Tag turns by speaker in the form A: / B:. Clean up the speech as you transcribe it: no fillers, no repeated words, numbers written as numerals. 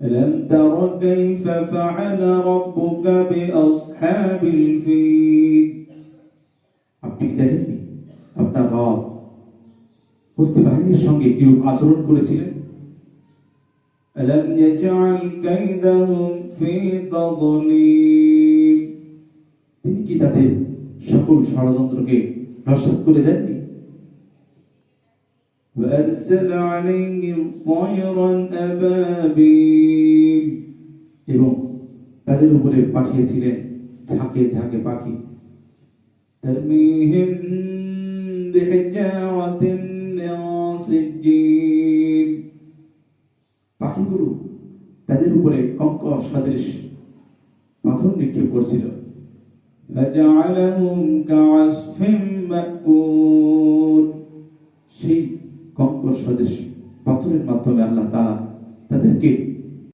A: ألم تر كيف فعل ربك بأصحاب الفيل আপনি কি দেখেননি আপনার রব হস্তি বাহিনীর সঙ্গে কিরূপ আচরণ করেছিলেন ألم يجعل كيدهم في تضليل তিনি কি তাদের সকল ষড়যন্ত্রকে নস্যাৎ করে দেননি وأرسل عليهم طيرا أبابيل এবং তাদের উপরে পাঠিয়েছিলেন ঝাঁকে ঝাঁকে পাখি ترميهم بحجارة من سجيل পাখিগুলো তাদের উপরে কঙ্কর সদৃশ পাথর নিক্ষেপ করছিল فجعلهم كعصف مأكول সেই কঙ্কর সদৃশ পাথরের মাধ্যমে আল্লাহ তাআলা তাদেরকে